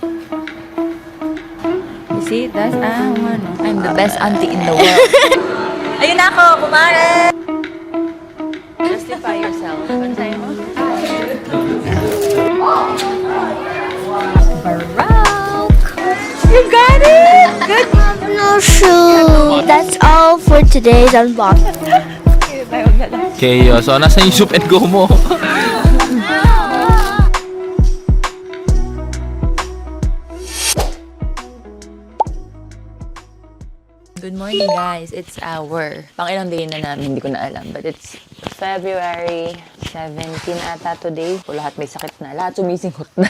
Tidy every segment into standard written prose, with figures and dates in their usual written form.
You see, that's, I'm the best auntie in the world. Ayun na ako, kumare! Justify yourself. Ano sa'yo mo? Baroque! You got it! Good! No shoe. That's all for today's unboxing. Okay, so nasa yung soup and go mo? Good morning, guys. It's our pang-ilang day na namin, hindi ko na alam. But it's February 17 ata today. O lahat may sakit na. Lahat sumisinghot na.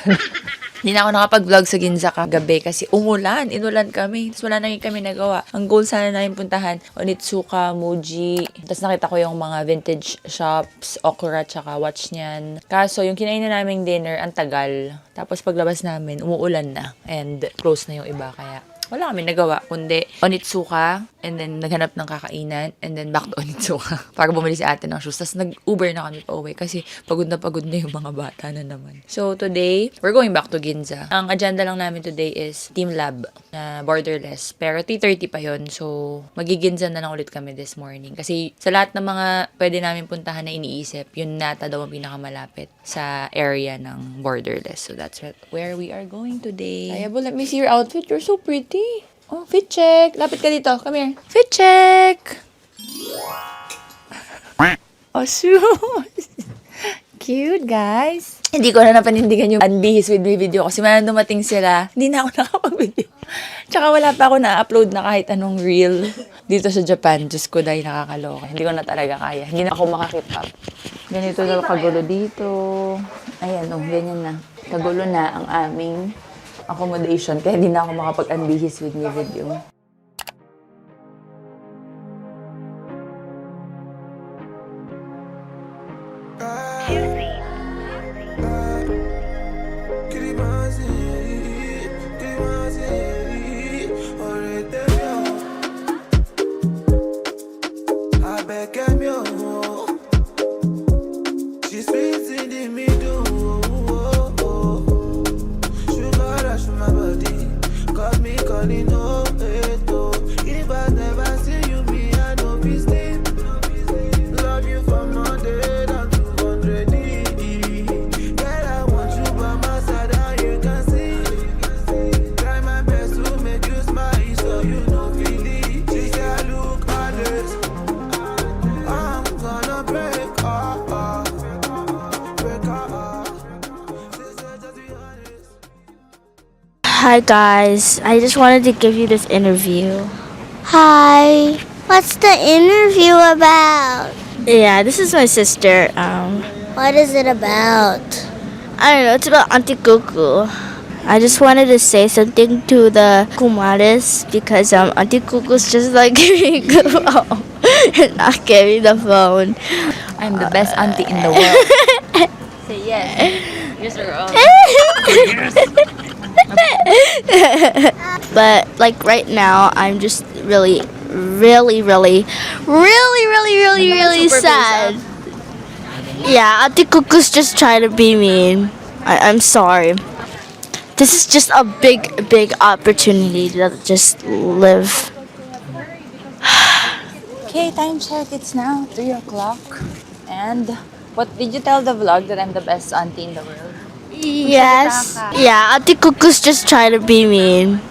Hindi na ako nakapag-vlog sa Ginza kagabi kasi umulan. Inulan kami. Tapos wala na kami nagawa. Ang goal sana namin puntahan, Onitsuka, Muji. Tapos nakita ko yung mga vintage shops, Okura, tsaka Watch niyan. Kaso yung kinain na naming dinner, ang tagal. Tapos paglabas namin, umuulan na. And close na yung iba. Kaya wala kami nagawa, kundi Onitsuka, and then naghanap ng kakainan, and then back to Onitsuka para bumili si ate ng shoes. Tapos nag-Uber na kami pa uwi kasi pagod na yung mga bata na naman. So today, we're going back to Ginza. Ang agenda lang namin today is Team Lab na borderless. Pero 3:30 pa yon, so magiginza na lang ulit kami this morning. Kasi sa lahat ng mga pwede namin puntahan na iniisip, yun nata daw ang pinakamalapit sa area ng borderless. So that's where we are going today. Ayabo, let me see your outfit. You're so pretty. Oh, fit check. Lapit ka dito. Come here. Fit check. Oh, shoes. Cute, guys. Hindi ko na napanindigan yung Unbihis with me video kasi man dumating sila, hindi na ako nakapag-video. Tsaka wala pa ako na-upload na kahit anong reel dito sa Japan. Diyos ko, dahil nakakaloka. Hindi ko na talaga kaya. Hindi na ako makakip up. Ganito na kagulo dito. Ayan, oh, ganyan na. Kagulo na ang aming accommodation. Kaya hindi na ako makapag-unbihis with me video. Hi guys, I just wanted to give you this interview. Hi. What's the interview about? Yeah, this is my sister. What is it about? I don't know, it's about Auntie Cuckoo. I just wanted to say something to the kumares because Auntie Cuckoo's just like giving the phone and not giving the phone. I'm the best auntie in the world. Say yes. Yes or oh. But like right now, I'm just really sad. Yeah, Auntie Cuckoo's just trying to be mean. I'm sorry. This is just a big opportunity to just live. Okay, time check. It's now 3 o'clock. And what did you tell the vlog that I'm the best auntie in the world? Yes. Yeah, Auntie Cuckoo's just trying to be mean.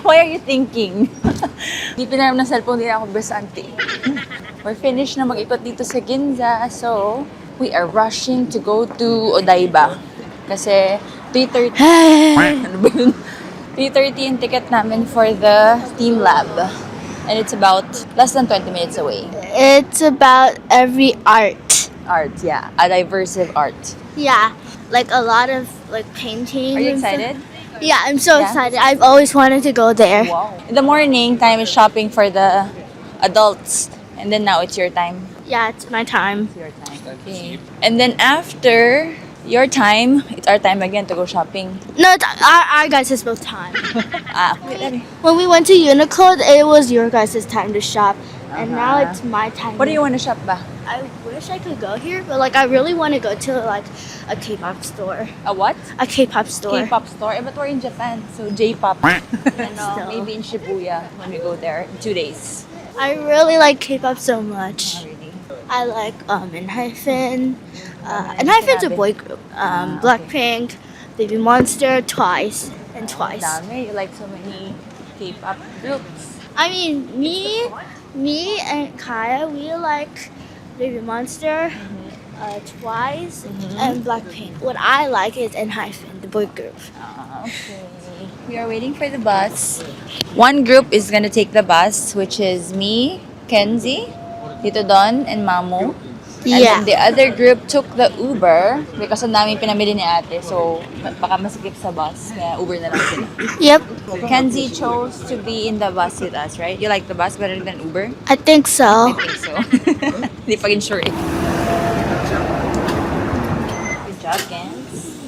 Why are you thinking? Di pinaram ng cellphone, di na ako best auntie. We're finished na mag-ikot dito sa Ginza. So, we are rushing to go to Odaiba. Kasi 3:30. Ano ba yun? 3:30 yung ticket namin for the Team Lab. And it's about less than 20 minutes away. It's about every art. Art, yeah. A diversive art. Yeah, like a lot of like painting. Are you and stuff. excited? Yeah, I'm so Yeah? excited. I've always wanted to go there. Wow. In the morning, time is shopping for the adults. And then now it's your time. Yeah, it's my time. It's your time. Okay. And then after your time, it's our time again to go shopping. No, it's our guys' both time. Ah, okay. When we went to Uniqlo, it was your guys' time to shop. and now it's my time. What do you want to shop ba? I wish I could go here, but like I really want to go to like a K-pop store. A what? A K-pop store. K-pop store. Eh, but we're in Japan, so J-pop. Still. Maybe in Shibuya when we go there in 2 days. I really like K-pop so much. Oh, really? I like ENHYPEN. ENHYPEN's a boy group. Blackpink, Baby Monster, Twice, and Twice. Dami. You like so many K-pop groups. I mean, me and Kaya, we like Baby Monster, Twice, and Blackpink. What I like is ENHYPEN, the boy group. Okay. We are waiting for the bus. One group is gonna take the bus, which is me, Kenzie, Tito Don, and Mamu. And Yeah. then the other group took the Uber because ang daming pinamili ni ate. So, baka masikip sa bus. Kaya Uber na lang sila. Yep, Kenzie chose to be in the bus with us, right? You like the bus better than Uber? I think so. I think so. Hindi pa rin sure eh. Good job, Kenz.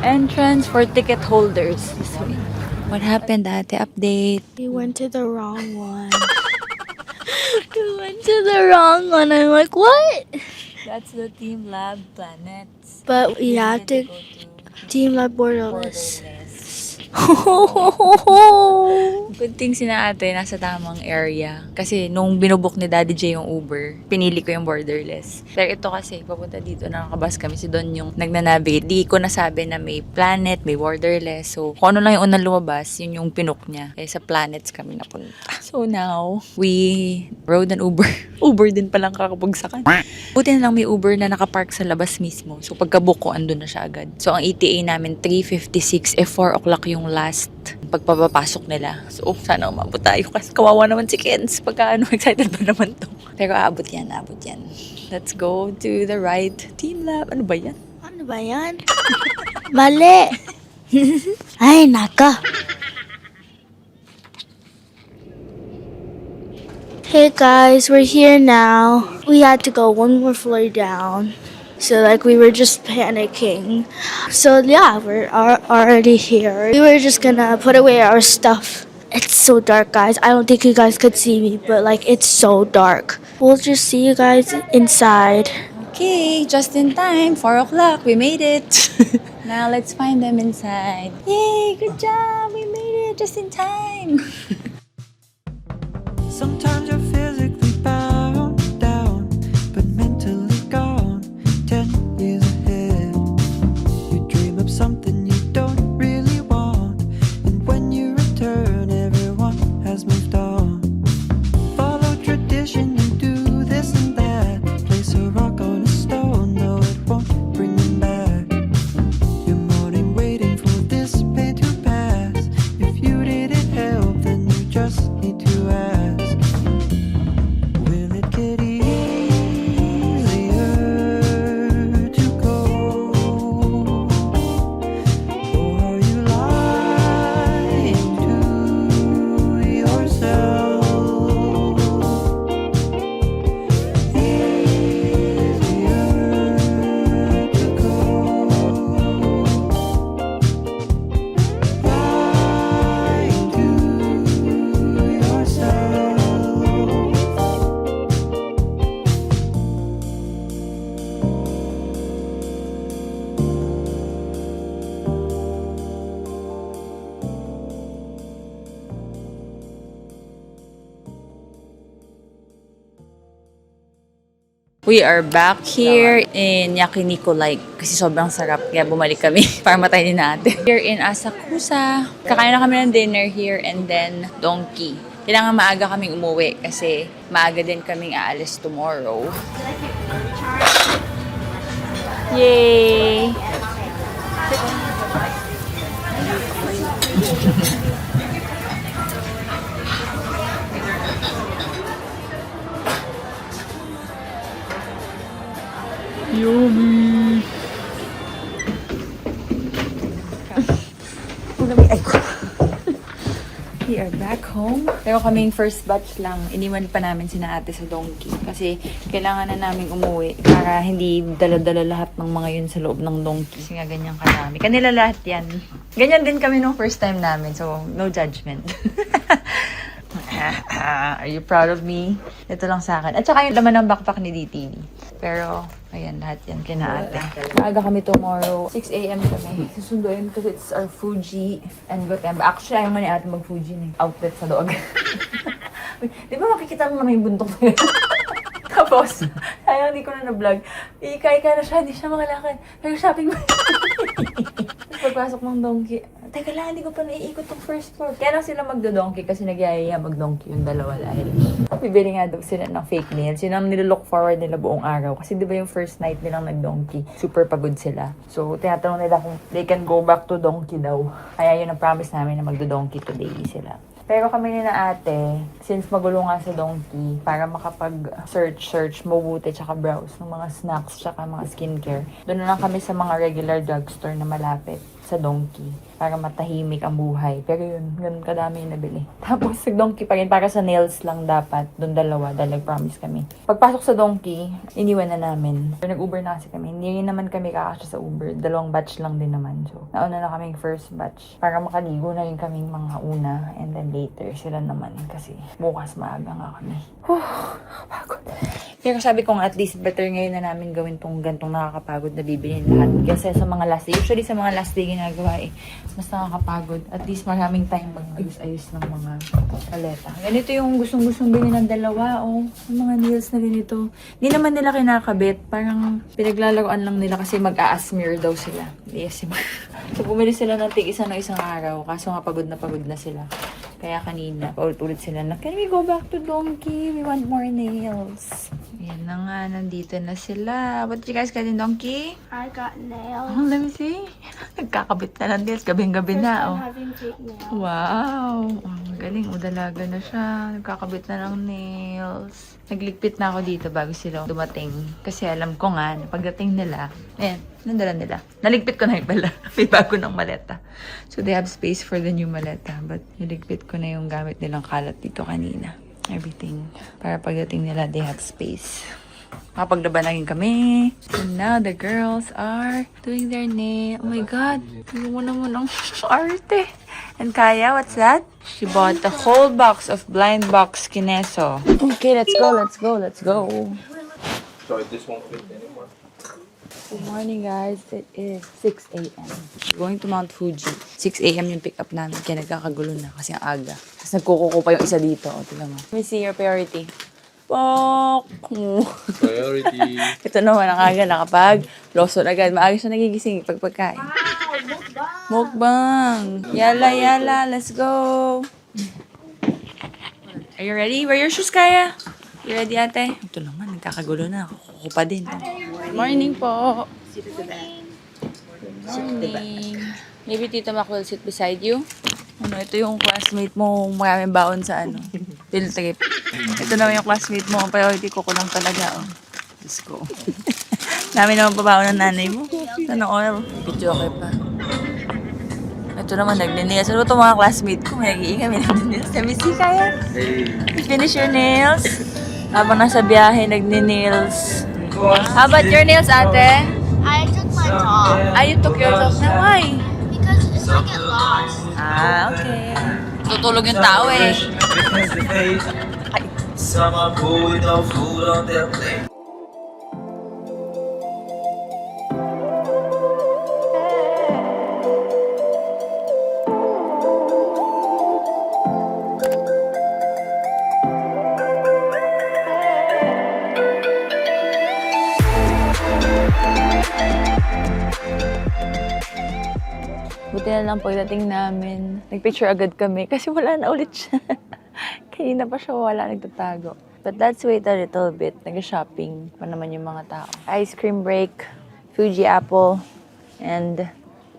Entrance for ticket holders. This way. What happened, ate? Update. We went to the wrong one. We went to the wrong one. I'm like, what? That's the Team Lab Planets. But we have to Go to Team Lab Borderless. Borderless. Oh, Good thing sina ate nasa tamang area. Kasi nung binubok ni Daddy J yung Uber, pinili ko yung borderless. Pero ito kasi, papunta dito, nakakabas kami. Si Don yung nagnanavigate. Di ko nasabi na may planet, may borderless. So, kung ano lang yung unang lumabas, yun yung pinok niya. Kaya sa planets kami napunta. So now, we rode an Uber. Uber din palang kakabagsakan. Buti na lang may Uber na nakapark sa labas mismo. So, pagkabook ko, andun na siya agad. So, ang ETA namin, 3:56. 4 o'clock yung last pagpapapasok nila. So, sana umabot tayo kasi kawawa naman si Kenz. Pagka excited ba naman to. Pero aabot yan, aabot yan. Let's go to the right. Team Lab. Ano ba yan? ano ba yan? Mali. Ay, naka. Hey guys, we're here now. We had to go one more floor down. So like we were just panicking. So yeah, we're already here. We were just gonna put away our stuff. It's so dark, guys. I don't think you guys could see me, but like it's so dark. We'll just see you guys inside. Okay, just in time. 4 o'clock. We made it. Now let's find them inside. Yay, good job. We made it just in time. Sometimes you're physically bound down, but mentally gone 10 years ahead. You dream of something you don't really want, and when you return, everyone has moved on. Follow tradition, you do this and that. Place a rock on a stone, no, it won't bring them back. You're mourning, waiting for this pain to pass. If you didn't help, then you just need to ask. Will it get easier to go? Or are you lying to yourself? Easier to go. Lying to yourself. We are back here in Yakiniku Lake kasi sobrang sarap kaya bumalik kami para matay din natin. Here in Asakusa, kakain na kami ng dinner here and then Donkey. Kailangan maaga kaming umuwi kasi maaga din kaming aalis tomorrow. Yay! Yummy! Ay ko. We are back home. Pero kaming first batch lang, iniwan pa namin sina ate sa donkey. Kasi kailangan na namin umuwi para hindi dala-dala lahat ng mga yun sa loob ng donkey. Kasi nga ganyan karami. Kanila lahat yan. Ganyan din kami nung first time namin. So, no judgment. Are you proud of me? Ito lang sa akin. At saka yung laman ng backpack ni DTV. Pero, ayan, lahat yan kina ate. Maaga kami tomorrow. 6 a.m. kami. Susunduin kasi it's our Fuji and Gotemba. Actually, ayaw nga ni ate mag-Fuji na outlet sa doog. Di ba makikita mo na may bundok na yun? Tapos, sayang hindi ko na na-vlog. Ika-ika na siya, hindi siya makalakad. Nag-shopping ba? Tapos pagpasok ng donkey, teka lang, hindi ko pa naiikot tong first floor. Kaya lang sila magdo-donkey kasi nagyayaya mag-donkey yung dalawa dahil bibili nga daw sila ng fake nails. Yun ang nililook forward nila buong araw. Kasi di ba yung first night nilang nag-donkey, super pagod sila. So, tinatanong nila kung they can go back to donkey daw. Kaya yun ang promise namin na magdo-donkey today sila. Pero kami ni na ate, since magulo nga sa donkey, para makapag-search, mabuti, tsaka browse ng mga snacks, tsaka mga skincare, doon na lang kami sa mga regular drugstore na malapit sa donkey para matahimik ang buhay. Pero yun, ganun kadami yung nabili. Tapos sa donkey pa rin, para sa nails lang dapat, doon dalawa, dahil nag-promise kami. Pagpasok sa donkey, iniwan na namin. Pero nag-Uber na kasi kami. Hindi rin naman kami kakasya sa Uber. 2 batch lang din naman. So, nauna na kaming first batch. Para makaligo na rin kaming mga una. And then later, sila naman. Kasi bukas maaga nga kami. Pagod. Pero sabi ko nga, at least better ngayon na namin gawin tong gantong nakakapagod na bibilhin lahat. Kasi sa mga last day, usually sa mga last day ginagawa mas nakakapagod. At least maraming time mag-ayos-ayos ng mga paleta. Ganito yung gustong-gustong bilhin ng dalawa. Yung mga nails na ganito. Hindi naman nila kinakabit. Parang pinaglalaroan lang nila kasi mag-a-smear daw sila. Yes, so bumili sila ng tig-isa ng isang araw. Kaso nga pagod na sila. Kaya kanina, paulit-ulit sila na, can we go back to donkey? We want more nails. Ayan na nga, nandito na sila. What did you guys get in donkey? I got nails. Oh, let me see. Nagkakabit na ng nails. Gabing-gabi na, oh. Having fake nails. Wow. Oh, magaling. Dalaga na siya. Nagkakabit na ng nails. Nagligpit na ako dito bago sila dumating. Kasi alam ko nga, na pagdating nila, nandala nila. Naligpit ko na yung pala. May bago ng maleta. So, they have space for the new maleta. But, niligpit ko na yung gamit nilang kalat dito kanina. Everything. Para pagdating nila, they have space. Makapaglaban na rin kami. And now, the girls are doing their nail. Oh my God. Tingnan mo naman ang arte. And Kaya, what's that? She bought the whole box of Blind Box Kineso. Okay, let's go. Sorry, this won't fit anymore. Good morning, guys. It is 6 a.m. We're going to Mount Fuji. 6 a.m. yung pick up namin. Kaya nagkakagulo na kasi ang aga. Tapos nagkukuko pa yung isa dito. O, tignan mo. Let me see your priority. Pok! Priority. Ito naman ang aga nakapag losot agad. Maaga siya nagigising pag pagkain. Mukbang! Yala, let's go! Are you ready? Wear your shoes, Kaya? You ready, ate? Ito naman, nagkakagulo na. Kukuko pa din. Good morning po! Good morning! Maybe Tita Mac will sit beside you. Ito yung classmate mo, maraming baon sa field trip. Ito naman yung classmate mo, ang priority ko lang talaga. Let's go. Dami naman pabaon ng nanay mo. Tanong oil. Video okay pa. Ito naman, nagninails. Ano ba itong mga classmate ko? May nag-iingay, may nagninails. Let me see, Kaya. You finish your nails? Habang nasa biyahe, nagninails. How about your nails, ate? I took my top You took yours off na. Why? because it's like it lost. Okay. Tutulog yung tao eh. Summer pool with no food on their plate. Buti na lang pagdating namin, nagpicture agad kami kasi wala na ulit siya. Kanina pa siya wala, nagtatago. But let's wait a little bit. Nag-shopping pa naman yung mga tao. Ice cream break, Fuji apple, and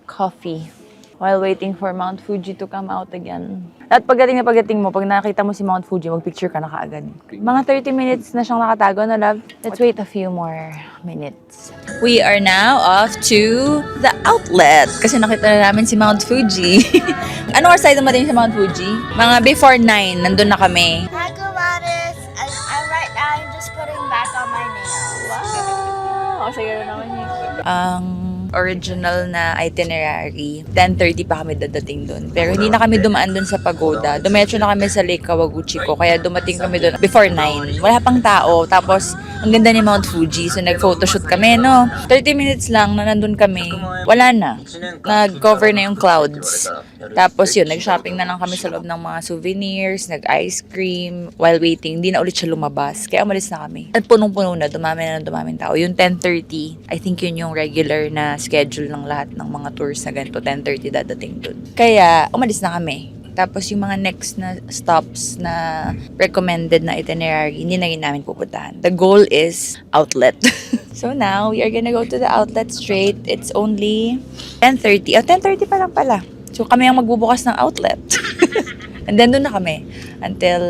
coffee. while waiting for Mount Fuji to come out again. At pagdating mo, pag nakita mo si Mount Fuji, mag-picture ka na kaagad. Mga 30 minutes na siyang nakatago na, love. Let's wait a few more minutes. We are now off to the outlet kasi nakita na namin si Mount Fuji. Anong oras tayo dumating sa Mount Fuji? Mga before 9, nandun na kami. Hi, Gladys. I'm right now. I'm just putting back on my nails. Wow! O, sige na naman yun. Ang original na itinerary, 10:30 pa kami dadating doon. Pero hindi na kami dumaan doon sa pagoda. Dumetso na kami sa Lake Kawaguchiko, kaya dumating kami doon before 9. Wala pang tao. Tapos, ang ganda ni Mount Fuji. So, nag-photoshoot kami, no? 30 minutes lang na nandun kami. Wala na. Nag-cover na yung clouds. Tapos yun, nag-shopping na lang kami sa loob ng mga souvenirs, nag-ice cream. While waiting, hindi na ulit siya lumabas. Kaya umalis na kami. At punong-puno na, dumaming tao. Yung 10:30, I think yun yung regular na schedule ng lahat ng mga tours na ganito. 10:30 dadating dun. Kaya, umalis na kami. Tapos yung mga next na stops na recommended na itinerary, hindi na rin namin pupuntahan. The goal is outlet. So now, we are gonna go to the outlet straight. It's only 10:30. Oh, 10:30 pa lang pala. So kami ang magbubukas ng outlet. And then doon na kami until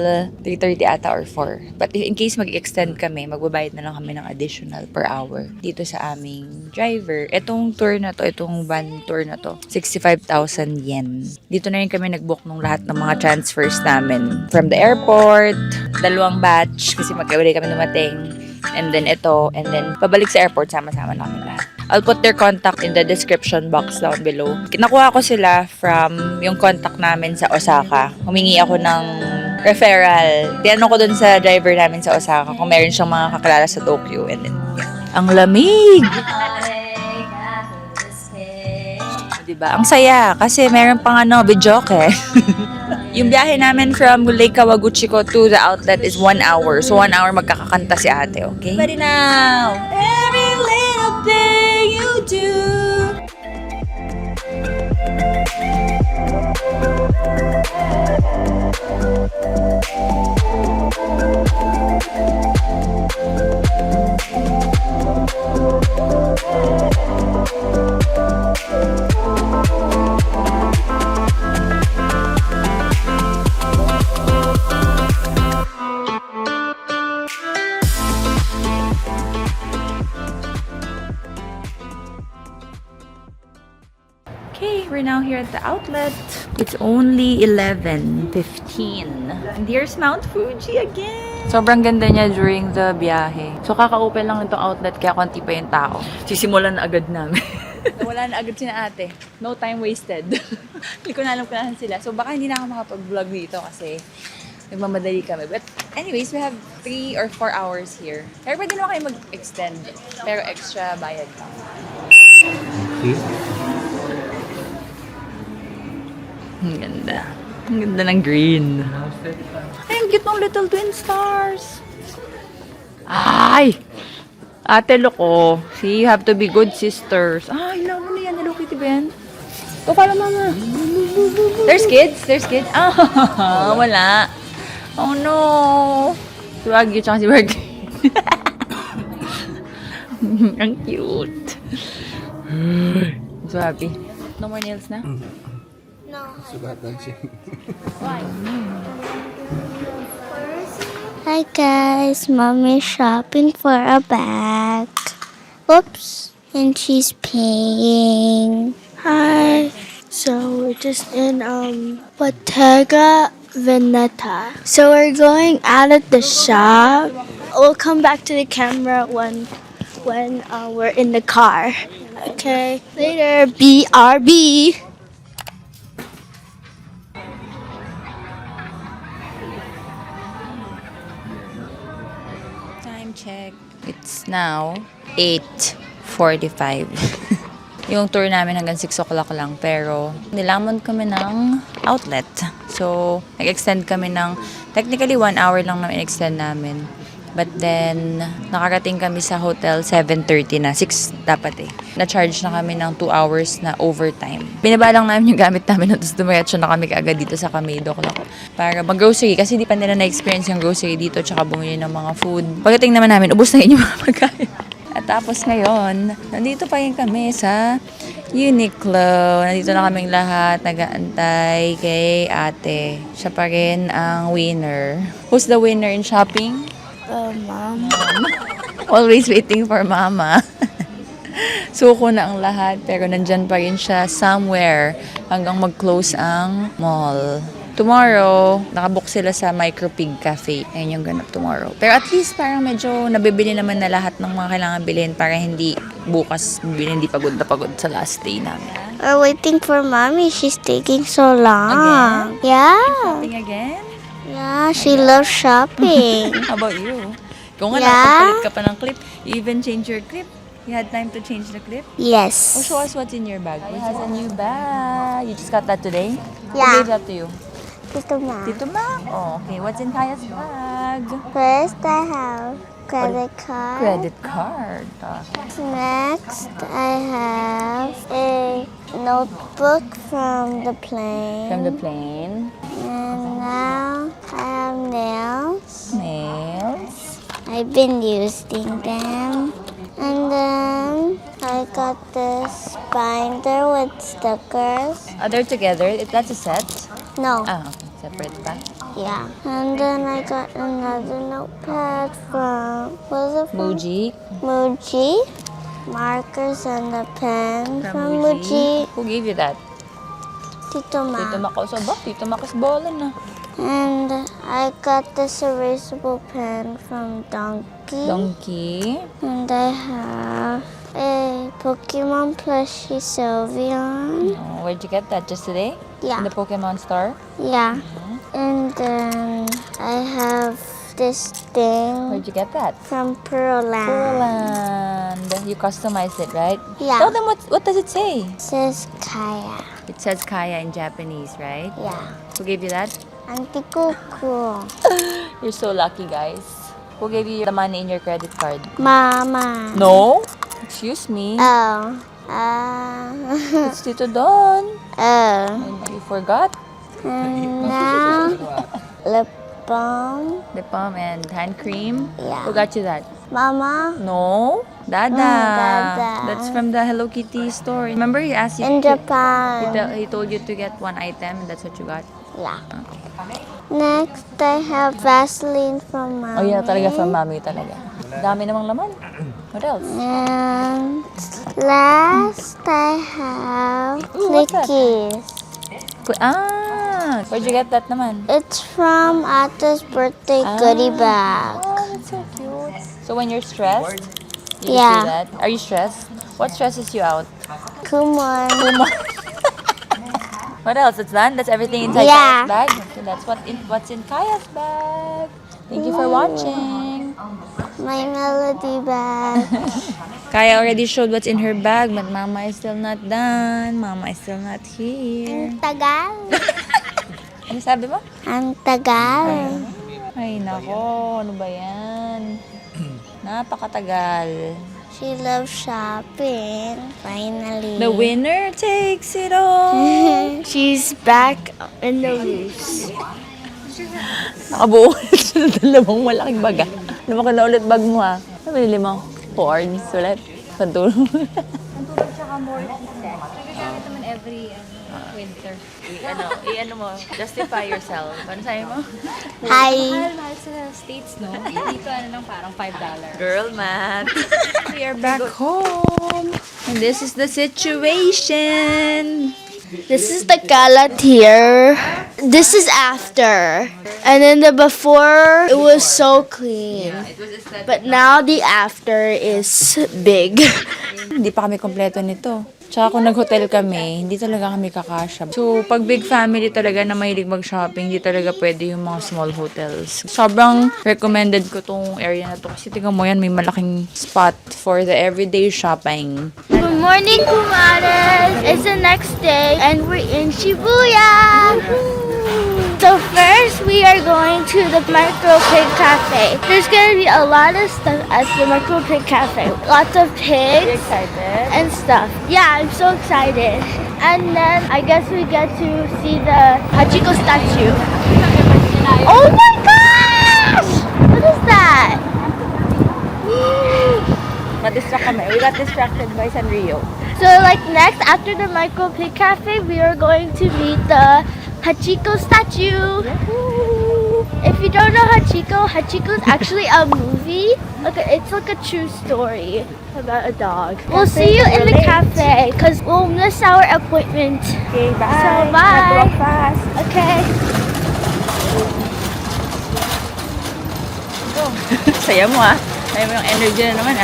3:30 ata or 4. But in case mag-extend kami, magbabayad na lang kami ng additional per hour dito sa aming driver. Itong tour na to, itong van tour na to, 65,000 yen. Dito na rin kami nag-book ng lahat ng mga transfers namin. From the airport, 2 batch kasi magkawali kami dumating. And then ito, and then pabalik sa airport, sama-sama namin lahat. I'll put their contact in the description box down below. Nakuha ko sila from yung contact namin sa Osaka. Humingi ako ng referral. Tinanong ko dun sa driver namin sa Osaka kung meron siyang mga kakilala sa Tokyo. And then, yeah. Ang lamig! Diba? Ang saya kasi meron pang videoke. Yung biyahe namin from Lake Kawaguchiko to the outlet is 1 hour. So 1 hour magkakakanta si ate, okay? But now, every little thing you do. Okay, we're now here at the outlet. It's only 11:15. And here's Mount Fuji again. Sobrang ganda niya during the biyahe. So, kaka-open lang itong outlet kaya konti pa yung tao. Sisimulan na agad namin. Wala na agad sina ate. No time wasted. Hindi ko na alam kung nasan sila. So, baka hindi na ako makapag-vlog dito kasi nagmamadali kami. But anyways, we have 3 or 4 hours here. Pero pwede naman kayo mag-extend. Pero extra bayad lang. Ang ganda. Ang ganda ng green. Ay, ang cute ng little twin stars. Ay! Ate, loko. See, you have to be good sisters. Ay, love mo na yan. Hello, Kitty Ben. Go, follow mama. There's kids? There's kids? Ah, wala. Oh, no. Si Wagyu tsaka si Wagyu. Ang cute. I'm so happy. No more nails na? No. Why? Hi guys, Mommy's shopping for a bag. Oops, and she's paying. Hi. So we're just in Bottega Veneta. So we're going out of the shop. We'll come back to the camera when we're in the car. Okay, later. BRB. Time check. It's now 8:45. Yung tour namin hanggang 6 o'clock lang, pero nilamon kami ng outlet. So, nag-extend kami ng, technically 1 hour lang naman in-extend namin. But then, nakarating kami sa hotel 7:30 na. 6 dapat eh. Na-charge na kami ng 2 hours na overtime. Binaba lang namin yung gamit namin, tapos dumayatso na kami kaagad dito sa Kamedo para mag-grocery. Kasi di pa nila na-experience yung grocery dito, tsaka bumili ng mga food. Pagdating naman namin, ubos na yun yung mga pagkain. At tapos ngayon, nandito pa rin kami sa Uniqlo. Nandito na kaming lahat. Nag-aantay kay ate. Siya pa rin ang winner. Who's the winner in shopping? Mom. Always waiting for mama. Suko na ang lahat pero nandyan pa rin siya somewhere hanggang mag-close ang mall. Tomorrow, nakabook sila sa Micro Pig Cafe. Ayun yung ganap tomorrow. Pero at least parang medyo nabibili naman na lahat ng mga kailangan bilhin para hindi bukas hindi pagod na pagod sa last day namin. We're waiting for mommy. She's taking so long. Yeah. Shopping again? Yeah, she loves shopping. How about you? Kung nga Yeah? nakapagpalit ka pa ng clip, you even change your clip. You had time to change the clip? Yes. Oh, show us what's in your bag. It has a new bag. You just got that today? Yeah. Who gave that to you? Tito Ma. Tito Ma? Oh, okay. What's in Kaya's bag? First, I have credit card. Credit card. Next, I have a notebook from the plane. From the plane. And now I have nails. Nails. I've been using them. And then I got this binder with stickers. They're together. That's a set. No, Ah, okay. Separate pa. yeah. And then I got another notepad from, what was it from? Muji. Muji. Markers and a pen from Muji. Who gave you that? Tito Ma. Tito Macos. Oh, ba? Tito Macos bola na. And I got this erasable pen from Donkey. Donkey. And I have a Pokemon plushie Sylveon. Oh, where'd you get that? Just today? Yeah. In the Pokemon store? Yeah. And then I have this thing Where'd you get that? from Pearland. Poland. You customized it, right? Yeah. Tell them what does it say? It says Kaya. It says Kaya in Japanese, right? Yeah. Who gave you that? Auntie Cuckoo. You're so lucky, guys. Who gave you the money in your credit card? Mama. No. Excuse me. Oh. It's Tito Don. Oh. And you forgot? And now, lip balm. Lip balm and hand cream. Yeah. Who got you that? Mama. No. Dada. Dada. That's from the Hello Kitty store. Remember he asked you In to, Japan. he told you to get one item and that's what you got? Yeah. Next, I have Vaseline from Oh, Mommy. yeah, talaga from Mami talaga. Dami namang laman. What else? And last, I have Ooh, what's that? Clickies. Where'd you get that naman? It's from Ata's birthday goodie bag. Oh, that's so cute. So when you're stressed, you Yeah. do that. Are you stressed? What stresses you out? Kumon. What else? It's done? That's everything inside Yeah. Kaya's bag? So that's what's in Kaya's bag. Thank you for watching. My melody bag. Kaya already showed what's in her bag, but Mama is still not done. Mama is still not here. Tagal. Ano sabi mo? Ang tagal. Ay, nako. Ano ba yan? Napakatagal. She loves shopping. Finally. The winner takes it all. She's back in the loose. Nakabuo ulit siya ng dalawang malaking baga. Lumaki na ulit bag mo ha. Ano binili mo? Corns ulit. Pantulong. Pantulog tsaka more set. Nagagamit naman every winter. I-ano mo, justify yourself. Ano sabi mo? Hi. Mahal sa States, no? Dito lang parang $5. Girl math. We are back home. And this is the situation. This is the kalat here. This is after. And then the before, it was so clean. But now the after is big. Hindi pa kami kompleto nito. Tsaka kung nag-hotel kami, hindi talaga kami kakasya. So, pag big family talaga na mahilig mag-shopping, hindi talaga pwede yung mga small hotels. Sobrang recommended ko tong area na to. Kasi tingnan mo yan, may malaking spot for the everyday shopping. Good morning, Kumares. It's the next day, and we're in Shibuya. So first, we are going to the Micro Pig Cafe. There's gonna be a lot of stuff at the Micro Pig Cafe. Lots of pigs Excited? and stuff. Yeah, I'm so excited. And then I guess we get to see the Hachiko statue. Oh my gosh! What is that? Ma-distract kami. We got distracted by Sanrio. So like next, after the Michael Pig Cafe, we are going to meet the Hachiko statue. If you don't know Hachiko, Hachiko is actually a movie. It's like a true story about a dog. We'll see you in the cafe because we'll miss our appointment. Okay, bye. So bye. Okay. Saya mo Dahil mo yung energy na naman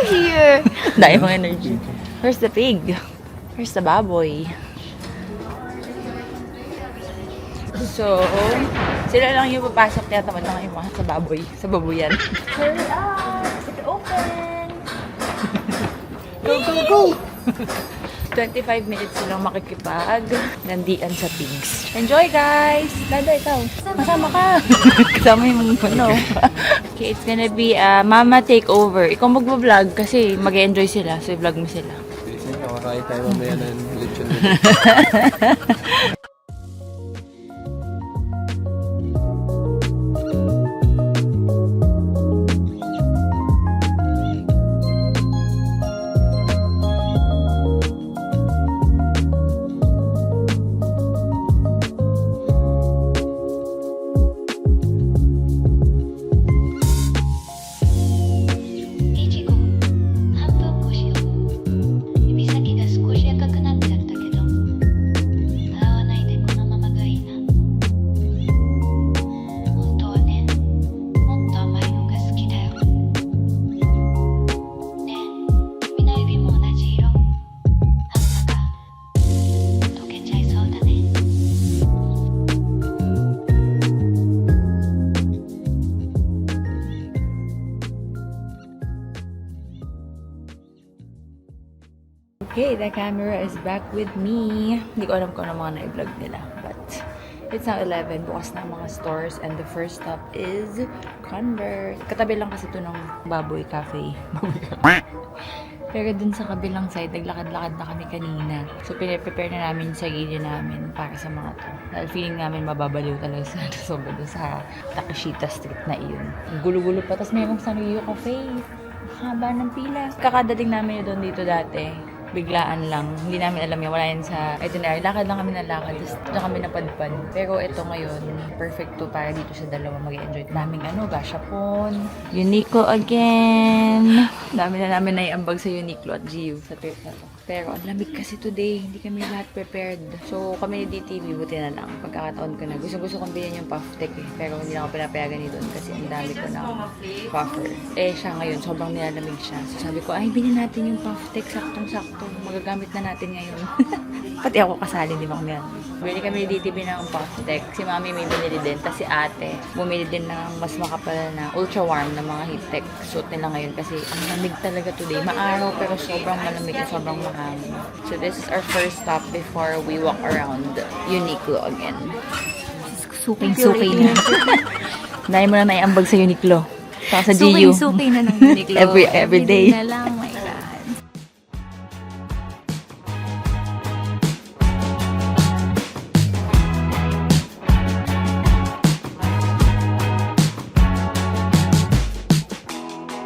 Here. Dahil mo energy. Where's the pig? Where's the baboy? So, sila lang yung papasok. Tinatamad lang yung mga sa baboy. Sa baboyan. Hurry up. It's open. Go, go, go! 25 minutes silang makikipag nandian sa pigs. Enjoy, guys! Dada, ikaw. Masama ka. Kasama yung ano. Okay, it's gonna be a mama takeover. Ikaw mag-vlog kasi mag-enjoy sila. So, i-vlog mo sila. Nakakain tayo mamaya ng lechon. Okay, the camera is back with me. Hindi ko alam kung ano mga na-vlog nila. But it's now 11. Bukas na ang mga stores. And the first stop is Converse. Katabi lang kasi ito ng Baboy Cafe. Pero dun sa kabilang side, naglakad-lakad na kami kanina. So, pinaprepare na namin yung sarili namin para sa mga to. Dahil feeling namin mababaliw talaga sa Takashita Street na iyon. Gulo-gulo pa. Tapos mayroong Sanuyo Cafe. Haba ng pila. Kakadating namin doon dito dati. Biglaan lang. Hindi namin alam yan. Wala yan sa itinerary. Lakad lang kami ng lakad. Tapos doon kami napadpad. Pero ito ngayon, perfect to para dito sa dalawa mag-enjoy. Daming gashapon. Uniqlo again. Dami na namin naiambag sa Uniqlo at GU sa trip na to. Pero ang lamig kasi today. Hindi kami lahat prepared. So kami ni DTV, buti na lang. Pagkakataon ko na. Gusto kong bilhin yung puff tech eh. Pero hindi na ako pinapayagan ni doon kasi ang dami ko ng puffer. Eh siya ngayon, sobrang nilalamig siya. So sabi ko, ay bilhin natin yung puff tech. Saktong-sakto. Magagamit na natin ngayon. Pati ako kasali, di ba kami yan? Bili kami ni DTV ng puff tech. Si mami may binili din. Tapos si ate, bumili din ng mas makapal na ultra warm na mga heat tech suit nila ngayon kasi ang lamig talaga today. Maaraw pero sobrang malamig at sobrang mahangin. So this is our first stop before we walk around Uniqlo again. Suking-suking na. Dahil mo na naiambag sa Uniqlo. Saka sa GU. Suking na ng Uniqlo. every day. Na lang, my God.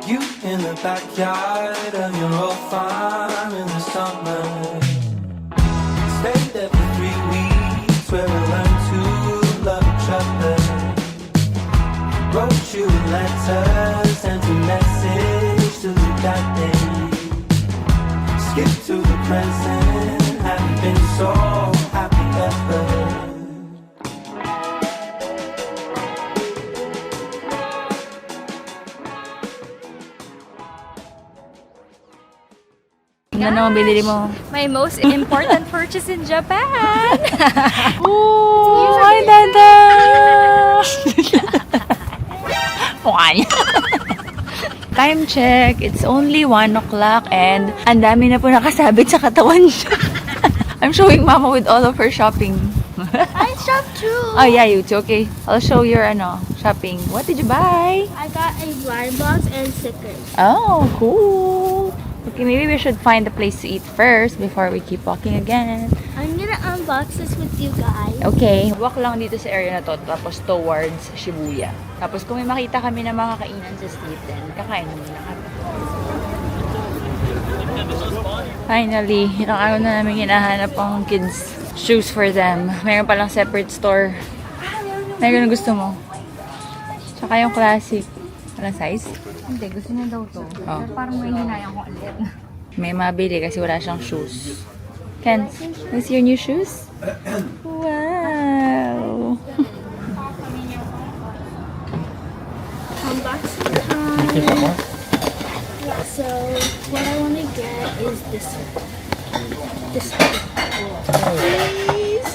You in the backyard of your old farm in the summer. Stayed there for 3 weeks where we learned to love each other. Wrote you letters, sent a message to the goddamn. Skip to the present, haven't been so happy ever. Ano naman binili mo? My most important purchase in Japan. Oh, hi, Dada! Mukha niya. Time check. It's only 1 o'clock and ang dami na po nakasabit sa katawan niya. I'm showing Mama with all of her shopping. I shopped too. Oh, yeah, you too. Okay. I'll show your shopping. What did you buy? I got a blind box and stickers. Oh, cool. Okay, maybe we should find a place to eat first before we keep walking again. I'm gonna unbox this with you guys. Okay, walk lang dito sa area na to, tapos towards Shibuya. Tapos kung may makita kami ng mga kainan sa street din, kakain naman na kami. Finally, ilang araw na namin hinahanap ang kids shoes for them. Mayroon palang separate store. Mayroon na gusto mo. Tsaka yung classic. Walang size? Hindi, gusto niya daw to. Oh. Pero parang may hinayang ko ulit. May mabili kasi wala siyang shoes. Ken, is your new shoes? Wow! Unboxing time. So what I want to get is this one. This one. Please.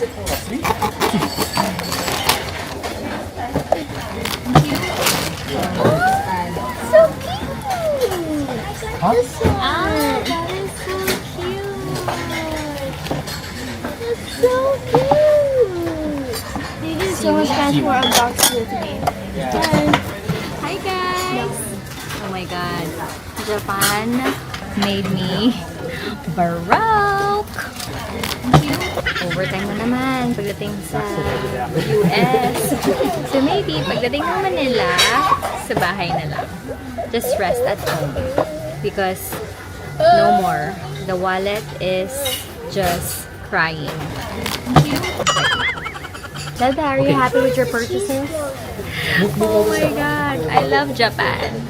So cute. This one. That is so cute. That's so cute. Thank you so much, guys, for unboxing with me. Bye. Hi guys! Oh my god. Japan made me Baroque! Overtime na naman pagdating sa US. So maybe pagdating ng Manila, sa bahay na lang. Just rest at home. Because no more. The wallet is just crying. Dada, are you happy with your purchases? Oh my god, I love Japan.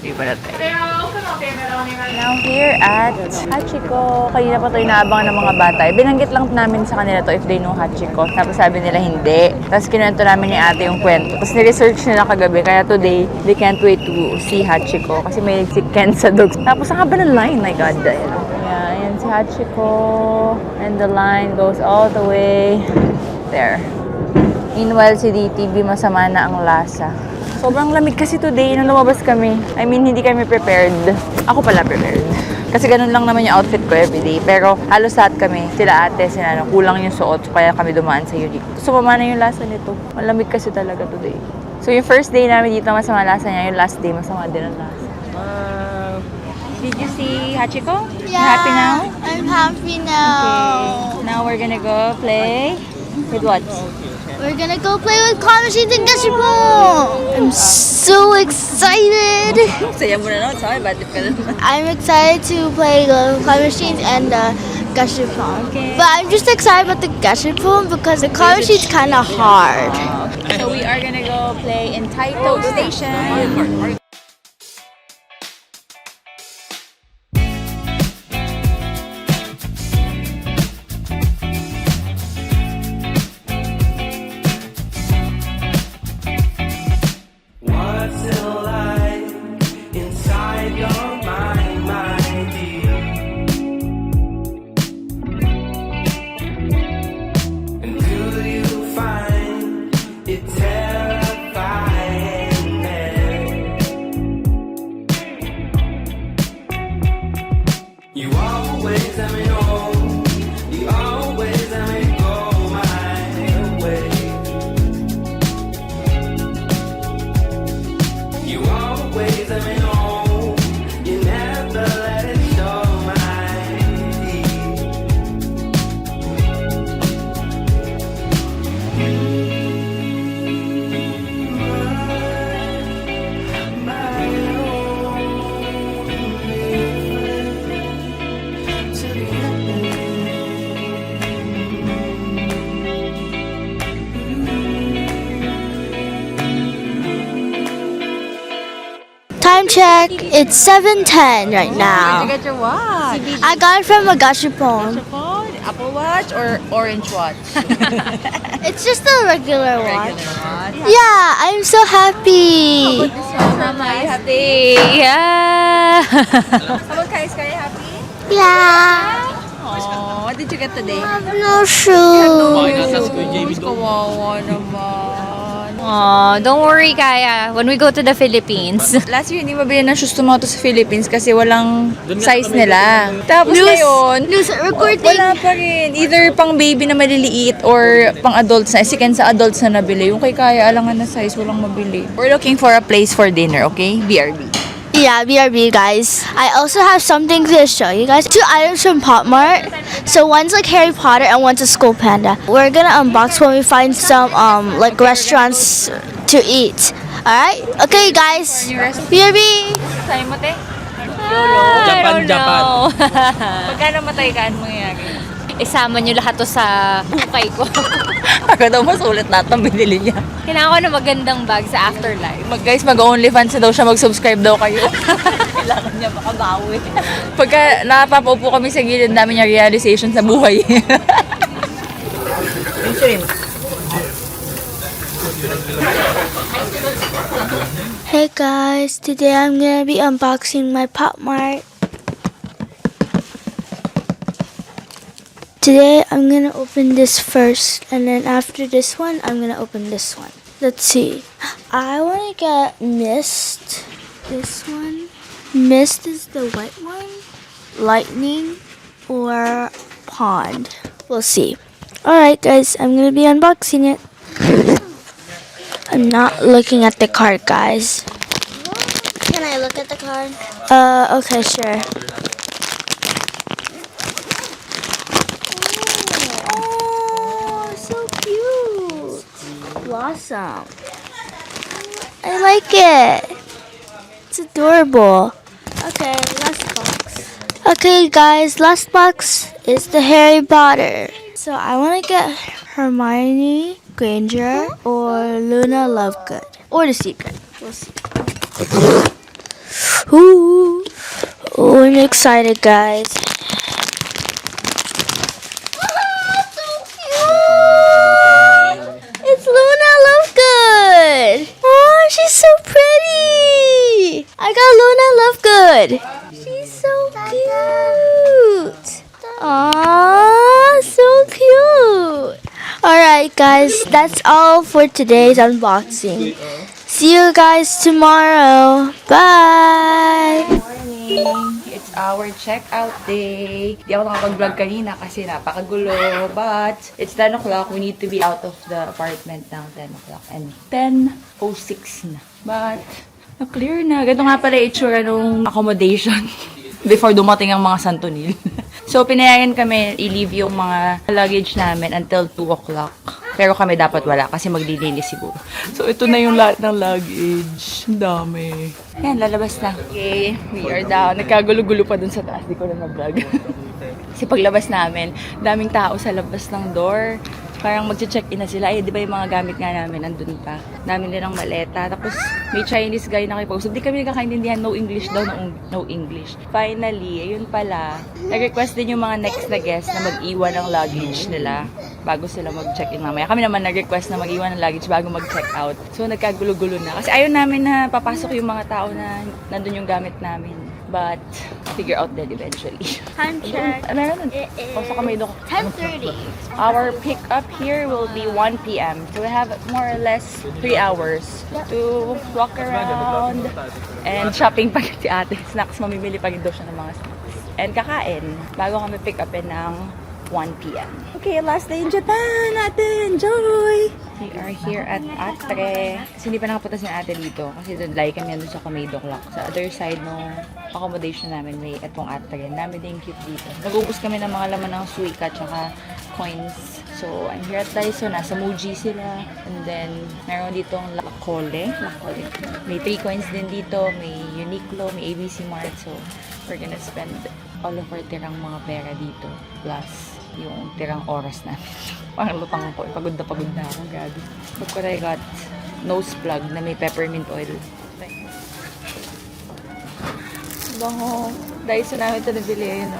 Now here at Hachiko. Kanina pa ito inaabangan ng mga bata. Binanggit lang namin sa kanila to if they know Hachiko. Tapos sabi nila hindi. Tapos kinuwento namin ni ate yung kwento. Tapos niresearch nila kagabi. Kaya today, they can't wait to see Hachiko. Kasi may si Ken sa dogs. Tapos ang haba ng line. My God. Yeah, ayan si Hachiko. And the line goes all the way there. Meanwhile, si DTV masama na ang lasa. Sobrang lamig kasi today nung lumabas kami. I mean, hindi kami prepared. Ako pala prepared. Kasi ganun lang naman yung outfit ko everyday. Pero halos lahat kami, sila ate, sila ano, kulang yung suot. So kaya kami dumaan sa Unique. Sumama na yung lasa nito. Malamig kasi talaga today. So yung first day namin dito, masama lasa niya. Yung last day, masama din ang lasa. Did you see Hachiko? You happy now? I'm happy now. Okay. Now we're gonna go play with what? We're gonna go play with claw machines and Gashimo! I'm so excited! Saya mo na naman. Sorry, bad trip ka na. I'm excited to play the claw machines and the Gashimo. Okay. But I'm just excited about the Gashimo because the claw machine's kind of hard. So we are gonna go play in Taito Station. What's it like inside your mind, my dear? And do you find it terrifying there? You always let me know. You always let me go my way. You always let me know. You never let it show my Time check, it's 7:10 right now. Get your watch. I got it from a Gashipon. Apple Watch or Orange Watch? It's just a regular watch. watch. Yeah, I'm so happy. Mama, you happy? Yeah. How about Kais? Are you happy? Yeah. Oh, what did you get today? I have no shoes. Kawawa naman. Oh, don't worry, Kaya. When we go to the Philippines. Last year, hindi mabili ng shoes tumato sa Philippines kasi walang size nila. Tapos ngayon, Recording. wala pa rin. Either pang baby na maliliit or pang adults na. Si Ken sa adults na nabili. Yung kay Kaya, alangan na size, walang mabili. We're looking for a place for dinner, okay? BRB. Yeah, BRB, guys. I also have something to show you guys. 2 items from Pop Mart. So one's like Harry Potter and one's a School Panda. We're gonna unbox when we find some like restaurants to eat. Alright? Okay, guys. BRB. Sabi mo, te? Japan, Japan. Pagka namatay ka, ano mangyayari? Isama niyo lahat to sa hukay ko. Ako daw masulit lahat ng binili niya. Kailangan ko na magandang bag sa afterlife. Guys, mag-OnlyFans na daw siya, mag-subscribe daw kayo. Kailangan niya makabawi. Pagka nakapapaupo kami sa gilid, dami niya realization sa buhay. Hey guys, today I'm gonna be unboxing my Pop Mart. Today I'm gonna open this first, and then after this one, I'm gonna open this one. Let's see. I wanna get Mist. This one. Mist is the white one. Lightning or Pond. We'll see. Alright guys, I'm gonna be unboxing it. I'm not looking at the card, guys. Can I look at the card? Okay, sure. Oh, so cute. Blossom. I like it. It's adorable. Okay, last box. Okay, guys, last box is the Harry Potter. So I want to get Hermione Granger or Luna Lovegood or The Secret. We'll see. Ooh, oh, I'm excited, guys. So cute! It's Luna Lovegood. Oh, she's so pretty. I got Luna Lovegood. She's so cute. Aw, so cute. Alright guys, that's all for today's unboxing. See you guys tomorrow. Bye! Morning! It's our checkout day. Di ako nakapag-vlog kanina kasi napakagulo. But, it's 10 o'clock. We need to be out of the apartment ng 10 o'clock. And 10:06 na. But, na-clear na. Ganito nga pala itsura nung accommodation before dumating ang mga Santonil. So, pinayagan kami i-leave yung mga luggage namin until 2 o'clock. Pero kami dapat wala kasi maglilinis siguro. So, ito na yung lahat ng luggage. Ang dami. Yan, lalabas na. Okay, we are down. Nagkagulo-gulo pa dun sa taas. Di ko na mag-vlog. Kasi paglabas namin, daming tao sa labas ng door. Parang mag-check-in na sila. Ay, di ba yung mga gamit nga namin nandun pa. Namin din ang maleta. Tapos, may Chinese guy na nakipag-usap. Di kami nagkakaintindihan. No English daw. No English. Finally, ayun pala. Nag-request din yung mga next na guest na mag-iwan ng luggage nila bago sila mag-check-in mamaya. Kami naman nag-request na mag-iwan ng luggage bago mag-check-out. So, nagkagulo-gulo na. Kasi ayaw namin na papasok yung mga tao na nandun yung gamit namin. But, figure out that eventually. Time check. Meron nun. It is Pasok kami doon. 10:30. Our pick-up here will be 1 p.m. So we have more or less 3 hours to walk around and shopping pa si ate. Snacks, mamimili pa rin daw siya ng mga snacks. And kakain bago kami pick-upin ng 1 p.m. Okay, last day in Japan natin. Enjoy! We are here at Atre. Kasi hindi pa nakapunta si ate dito. Kasi doon, lagi kami nandun sa Kameido Clock. Sa other side ng accommodation namin, may itong Atre. Dami din cute dito. Nag-ubos kami ng mga laman ng suika tsaka coins. So, I'm here at Daiso. Nasa Muji sila. And then, meron dito ang Lakole. May 3 coins din dito. May Uniqlo, may ABC Mart. So, we're gonna spend all of our tirang mga pera dito. Plus, yung tirang oras namin. Parang lutang ako. Pagod na ako. Grabe. Look what I got. Nose plug na may peppermint oil. Bango. Daiso namin ito nabili. No?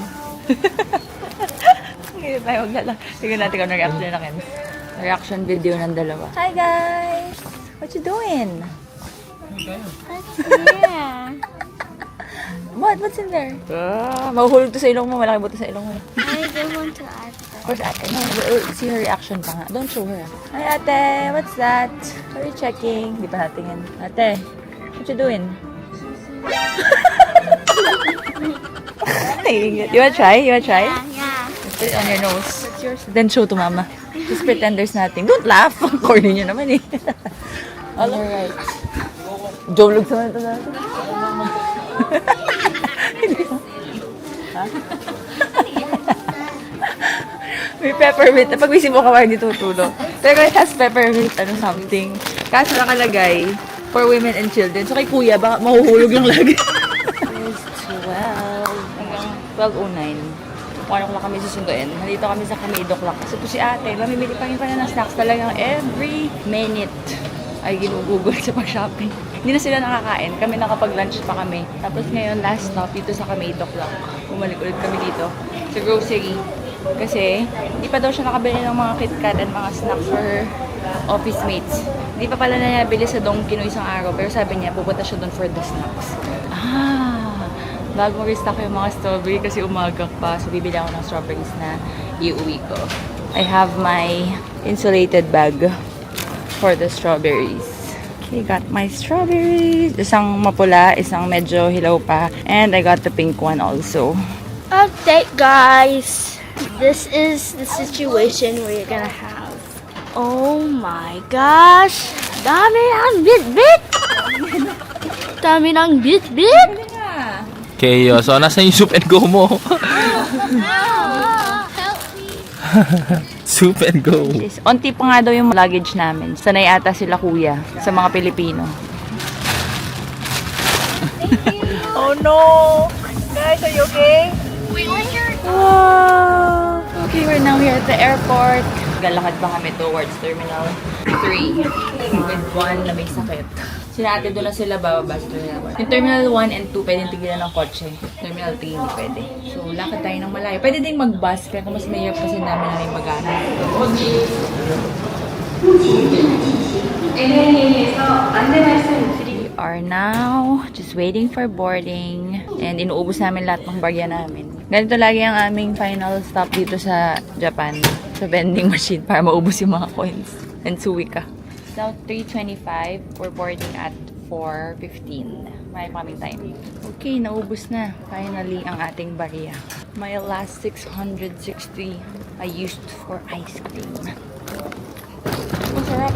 Ngayon tayo maglalang. Tingnan natin kung reaction na Ken. Reaction video ng dalawa. Hi guys! What you doing? Yeah. What's in there? Mahuhulog to sa ilong mo. Malaki buto sa ilong mo. I don't want to add that. Of course, ate. No, see her reaction pa nga. Don't show her. Hi, ate. What's that? What are you checking? Di pa natingin. Ate, what you doing? You wanna try? You wanna try? Yeah. Put it on your nose. What's yours? Then show to mama. Just pretend there's nothing. Don't laugh. Corny nyo naman eh. Alright. Jolog sa mga ito natin. Ha? May peppermint. Pag may sibo ka pa, hindi tutulog. Pero it has peppermint, something. Kaso nakalagay, for women and children. So kay kuya, baka mahuhulog lang lagi. There's 12. 12:09. 1 o'clock kami susunduin. Nandito kami sa Camino Clock. Kasi po si ate, mamimili pa rin ng snacks talagang every minute ay ginugugol sa pag-shopping. Hindi na sila nakakain. Kami nakapag-lunch pa kami. Tapos ngayon, last stop dito sa Camino Clock. Bumalik ulit kami dito sa grocery. Kasi, hindi pa daw siya nakabili ng mga KitKat and mga snacks for her office mates. Hindi pa pala na nabili sa Donkey no isang araw. Pero sabi niya, pupunta siya doon for the snacks. Bago mag-restock yung mga strawberry kasi umaga pa. So, bibili ako ng strawberries na iuwi ko. I have my insulated bag for the strawberries. Okay, got my strawberries. Isang mapula, isang medyo hilaw pa. And I got the pink one also. Update, guys. This is the situation we're gonna have. Oh my gosh! Dami ng bit-bit! Dami ng bit-bit! Chaos. So, nasa yung soup and go mo? Soup and go. Onti pa nga daw yung luggage namin. Sanay ata sila kuya sa mga Pilipino. Oh no! Guys, are you okay? Wow! Okay, we're now here at the airport. Galakad pa kami towards Terminal 3 with one na may sakit. Sinate doon na sila bababa sa Terminal 1. Yung Terminal 1 and 2 pwedeng tigilan ng kotse. Terminal 3 hindi pwede. So, lakad tayo ng malayo. Pwede ding mag-bus, pero mas mahirap kasi namin na may mag-ano. We are now just waiting for boarding and inuubos namin lahat ng barya namin. Ganito lagi ang aming final stop dito sa Japan, sa vending machine para maubos yung mga coins. And suwi ka. It's now 3:25. We're boarding at 4:15. May kaming time. Okay, naubos na. Finally, ang ating barya. My last 660 I used for ice cream. Masarap.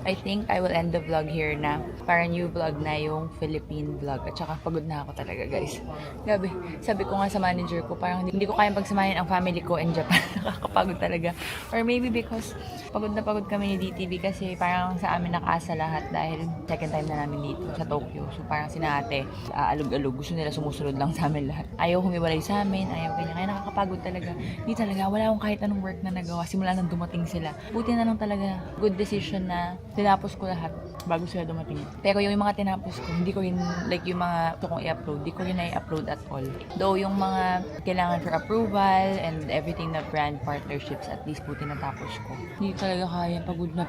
I think I will end the vlog here na. Para new vlog na yung Philippine vlog. At saka pagod na ako talaga, guys. Grabe. Sabi ko nga sa manager ko, parang hindi ko kayang pagsamahin ang family ko in Japan. Nakakapagod talaga. Or maybe because pagod na pagod kami ni DTV kasi parang sa amin nakaasa lahat dahil second time na namin dito sa Tokyo. So parang sinate, alug-alug. Gusto nila sumusunod lang sa amin lahat. Ayaw humiwalay sa amin. Ayaw kanya. Kaya nakakapagod talaga. Hindi talaga. Wala akong kahit anong work na nagawa. Simula nang dumating sila. Buti na lang talaga. Good decision na tinapos ko lahat bago sila dumating. Pero yung mga tinapos ko, hindi ko rin, like yung mga gusto kong i-upload, hindi ko rin na-i-upload at all. Though yung mga kailangan for approval and everything na brand partnerships, at least po tinatapos ko. Hindi talaga kaya. Pagod na.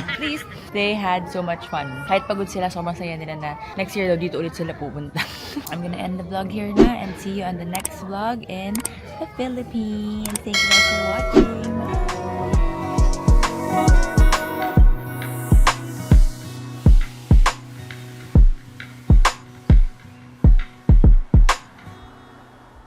At least, they had so much fun. Kahit pagod sila, sobrang saya nila na next year daw dito ulit sila pupunta. I'm gonna end the vlog here na and see you on the next vlog in the Philippines. Thank you guys for watching.